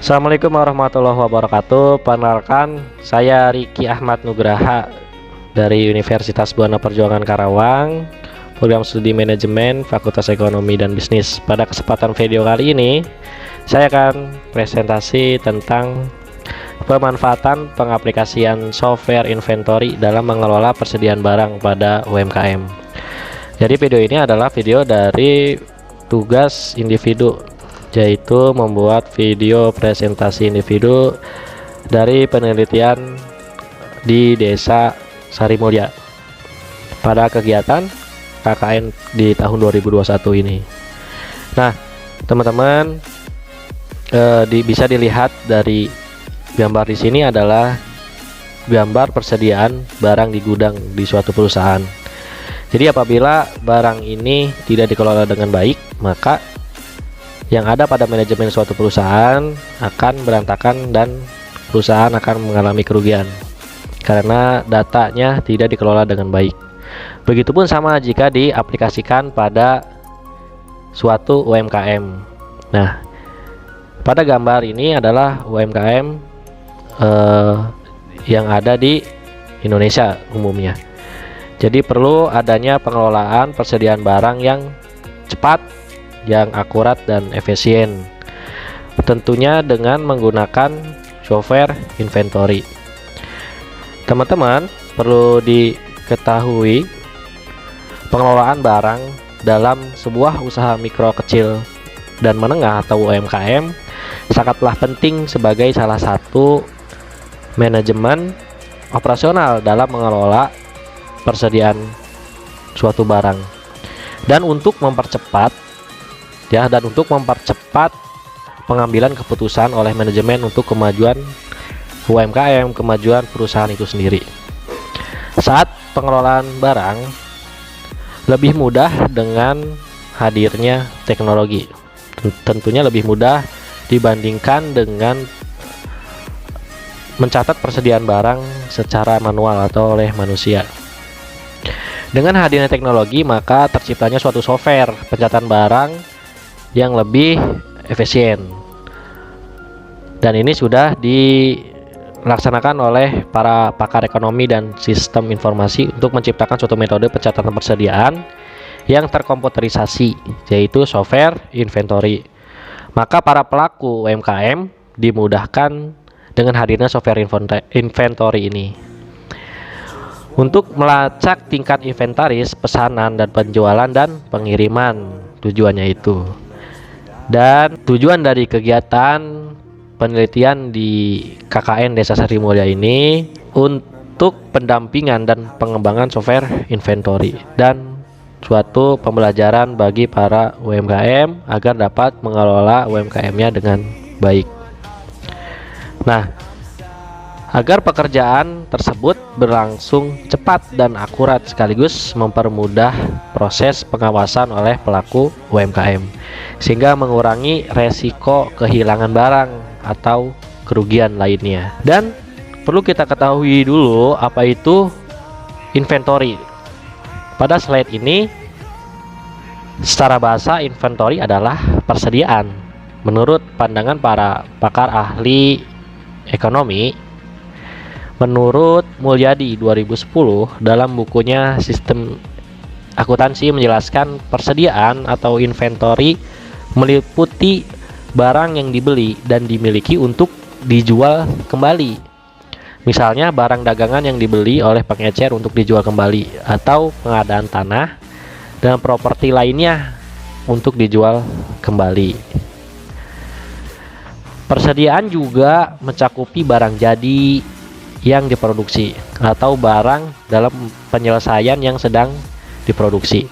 Assalamualaikum warahmatullahi wabarakatuh. Perkenalkan, saya Riki Ahmad Nugraha dari Universitas Buana Perjuangan Karawang, program studi manajemen Fakultas Ekonomi dan Bisnis. Pada kesempatan video kali ini, saya akan presentasi tentang pemanfaatan pengaplikasian software inventory dalam mengelola persediaan barang pada UMKM. Jadi video ini adalah video dari tugas individu, yaitu membuat video presentasi individu dari penelitian di Desa Sarimulya pada kegiatan KKN di tahun 2021 ini. Nah, teman-teman, bisa dilihat dari gambar di sini adalah gambar persediaan barang di gudang di suatu perusahaan. Jadi apabila barang ini tidak dikelola dengan baik, maka yang ada pada manajemen suatu perusahaan akan berantakan dan perusahaan akan mengalami kerugian karena datanya tidak dikelola dengan baik. Begitupun sama jika diaplikasikan pada suatu UMKM. Nah, pada gambar ini adalah UMKM yang ada di Indonesia umumnya. Jadi perlu adanya pengelolaan persediaan barang yang cepat, yang akurat dan efisien, tentunya dengan menggunakan software inventory. Teman-teman, perlu diketahui pengelolaan barang dalam sebuah usaha mikro, kecil dan menengah atau UMKM sangatlah penting sebagai salah satu manajemen operasional dalam mengelola persediaan suatu barang. Dan untuk mempercepat pengambilan keputusan oleh manajemen untuk kemajuan UMKM, kemajuan perusahaan itu sendiri. Saat pengelolaan barang lebih mudah dengan hadirnya teknologi. Tentunya lebih mudah dibandingkan dengan mencatat persediaan barang secara manual atau oleh manusia. Dengan hadirnya teknologi, maka terciptanya suatu software pencatatan barang yang lebih efisien, dan ini sudah dilaksanakan oleh para pakar ekonomi dan sistem informasi untuk menciptakan suatu metode pencatatan persediaan yang terkomputerisasi, yaitu software inventory. Maka para pelaku UMKM dimudahkan dengan hadirnya software inventory ini untuk melacak tingkat inventaris, pesanan dan penjualan dan pengiriman. Tujuannya itu. Dan tujuan dari kegiatan penelitian di KKN Desa Sarimulya ini untuk pendampingan dan pengembangan software inventory dan suatu pembelajaran bagi para UMKM agar dapat mengelola UMKM-nya dengan baik. Nah, agar pekerjaan tersebut berlangsung cepat dan akurat sekaligus mempermudah proses pengawasan oleh pelaku UMKM sehingga mengurangi resiko kehilangan barang atau kerugian lainnya. Dan perlu kita ketahui dulu apa itu inventory. Pada slide ini secara bahasa inventory adalah persediaan. Menurut pandangan para pakar ahli ekonomi, menurut Mulyadi 2010 dalam bukunya Sistem Akuntansi menjelaskan persediaan atau inventory meliputi barang yang dibeli dan dimiliki untuk dijual kembali. Misalnya barang dagangan yang dibeli oleh pengecer untuk dijual kembali, atau pengadaan tanah dan properti lainnya untuk dijual kembali. Persediaan juga mencakupi barang jadi yang diproduksi atau barang dalam penyelesaian yang sedang diproduksi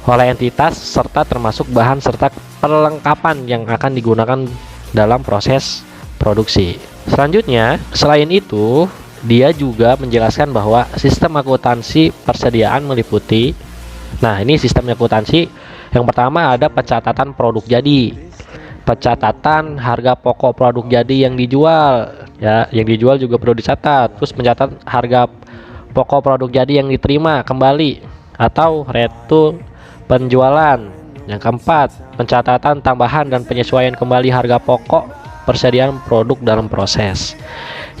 oleh entitas, serta termasuk bahan serta perlengkapan yang akan digunakan dalam proses produksi. Selanjutnya, selain itu, dia juga menjelaskan bahwa sistem akuntansi persediaan meliputi, ini sistem akuntansi yang pertama ada pencatatan produk jadi, pencatatan harga pokok produk jadi yang dijual, yang dijual juga perlu dicatat. Terus mencatat harga pokok produk jadi yang diterima kembali atau retur penjualan. Yang keempat, pencatatan tambahan dan penyesuaian kembali harga pokok persediaan produk dalam proses.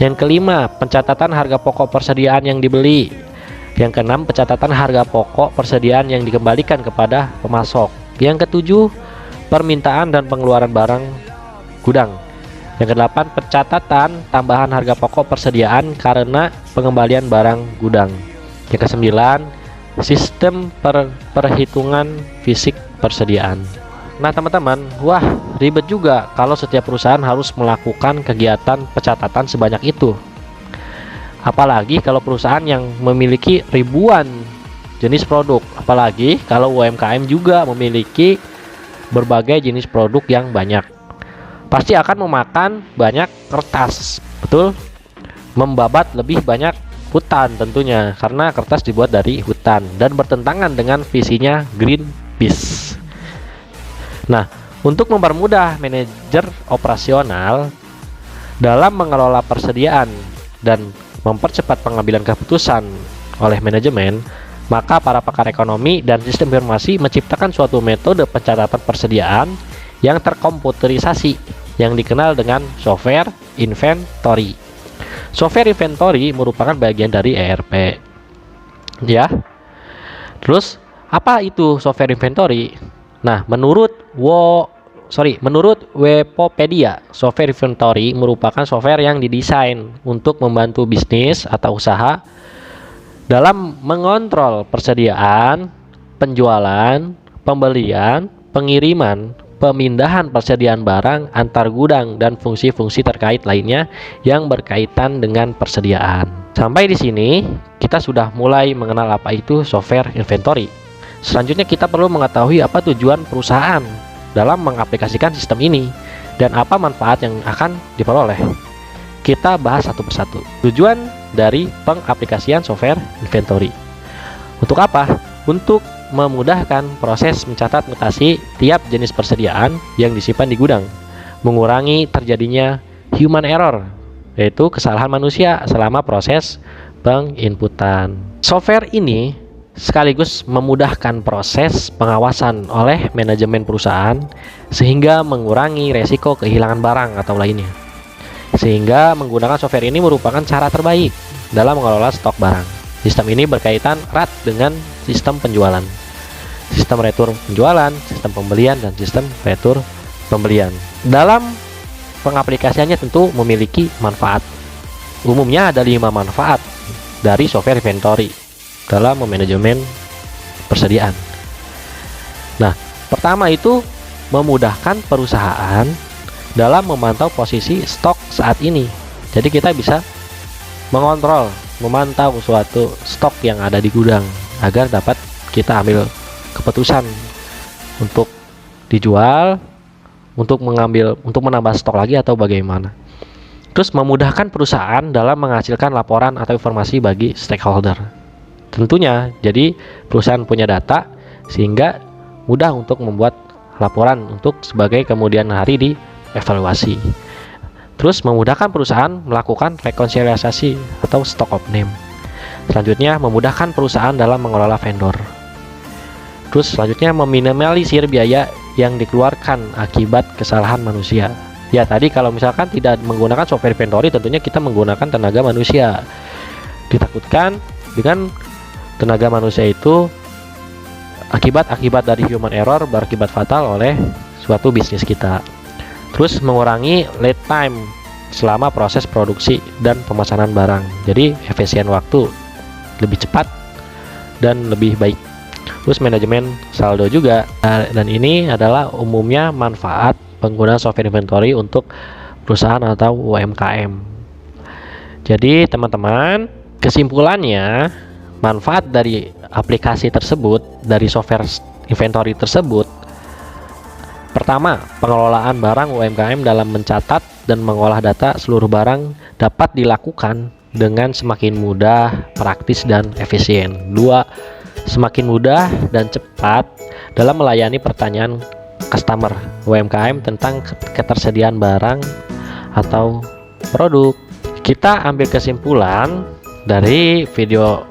Yang kelima, pencatatan harga pokok persediaan yang dibeli. Yang keenam, pencatatan harga pokok persediaan yang dikembalikan kepada pemasok. Yang ketujuh, permintaan dan pengeluaran barang gudang. Yang kedelapan, pencatatan tambahan harga pokok persediaan karena pengembalian barang gudang. Yang kesembilan, sistem perhitungan fisik persediaan. Nah teman-teman, wah ribet juga kalau setiap perusahaan harus melakukan kegiatan pencatatan sebanyak itu. Apalagi kalau perusahaan yang memiliki ribuan jenis produk. Apalagi kalau UMKM juga memiliki berbagai jenis produk yang banyak. Pasti akan memakan banyak kertas, betul? Membabat lebih banyak hutan tentunya, karena kertas dibuat dari hutan dan bertentangan dengan visinya Greenpeace. Nah, untuk mempermudah manajer operasional dalam mengelola persediaan dan mempercepat pengambilan keputusan oleh manajemen, maka para pakar ekonomi dan sistem informasi menciptakan suatu metode pencatatan persediaan yang terkomputerisasi yang dikenal dengan software inventory. Software inventory merupakan bagian dari ERP. Ya. Terus apa itu software inventory? Nah, menurut Wikipedia, software inventory merupakan software yang didesain untuk membantu bisnis atau usaha dalam mengontrol persediaan, penjualan, pembelian, pengiriman, pemindahan persediaan barang antar gudang dan fungsi-fungsi terkait lainnya yang berkaitan dengan persediaan. Sampai di sini kita sudah mulai mengenal apa itu software inventory. Selanjutnya kita perlu mengetahui apa tujuan perusahaan dalam mengaplikasikan sistem ini dan apa manfaat yang akan diperoleh. Kita bahas satu persatu. Tujuan dari pengaplikasian software inventory. Untuk apa? Untuk memudahkan proses mencatat mutasi tiap jenis persediaan yang disimpan di gudang, mengurangi terjadinya human error, yaitu kesalahan manusia selama proses penginputan. Software ini sekaligus memudahkan proses pengawasan oleh manajemen perusahaan sehingga mengurangi resiko kehilangan barang atau lainnya. Sehingga menggunakan software ini merupakan cara terbaik dalam mengelola stok barang. Sistem ini berkaitan erat dengan sistem penjualan, sistem retur penjualan, sistem pembelian, dan sistem retur pembelian. Dalam pengaplikasiannya tentu memiliki manfaat. Umumnya ada 5 manfaat dari software inventory dalam memanajemen persediaan. Nah, pertama itu memudahkan perusahaan dalam memantau posisi stok saat ini. Jadi kita bisa mengontrol, memantau suatu stok yang ada di gudang agar dapat kita ambil keputusan untuk dijual, untuk menambah stok lagi atau bagaimana. Terus memudahkan perusahaan dalam menghasilkan laporan atau informasi bagi stakeholder. Tentunya, jadi perusahaan punya data sehingga mudah untuk membuat laporan untuk sebagai kemudian hari dievaluasi. Terus memudahkan perusahaan melakukan rekonsiliasi atau stock of name. Selanjutnya memudahkan perusahaan dalam mengelola vendor. Terus selanjutnya meminimalisir biaya yang dikeluarkan akibat kesalahan manusia. Ya tadi kalau misalkan tidak menggunakan software inventory tentunya kita menggunakan tenaga manusia. Ditakutkan dengan tenaga manusia itu akibat dari human error berakibat fatal oleh suatu bisnis kita. Terus mengurangi lead time selama proses produksi dan pemesanan barang. Jadi efisien waktu, lebih cepat dan lebih baik. Terus manajemen saldo juga. Dan ini adalah umumnya manfaat penggunaan software inventory untuk perusahaan atau UMKM. Jadi teman-teman, kesimpulannya manfaat dari aplikasi tersebut, dari software inventory tersebut, pertama, pengelolaan barang UMKM dalam mencatat dan mengolah data seluruh barang dapat dilakukan dengan semakin mudah, praktis, dan efisien. 2, semakin mudah dan cepat dalam melayani pertanyaan customer UMKM tentang ketersediaan barang atau produk. Kita ambil kesimpulan dari video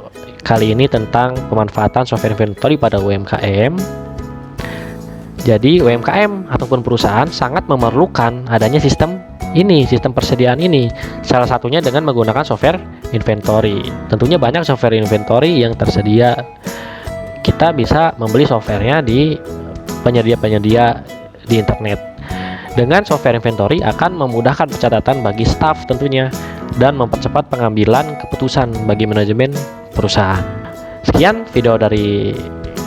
kali ini tentang pemanfaatan software inventory pada UMKM. Jadi UMKM ataupun perusahaan sangat memerlukan adanya sistem ini, sistem persediaan ini. Salah satunya dengan menggunakan software inventory. Tentunya banyak software inventory yang tersedia. Kita bisa membeli softwarenya di penyedia-penyedia di internet. Dengan software inventory akan memudahkan pencatatan bagi staff tentunya dan mempercepat pengambilan keputusan bagi manajemen perusahaan. Sekian video dari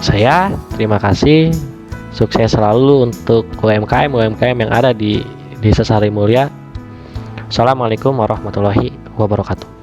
saya. Terima kasih. Sukses selalu untuk UMKM yang ada di Desa Sari Mulia. Assalamualaikum warahmatullahi wabarakatuh.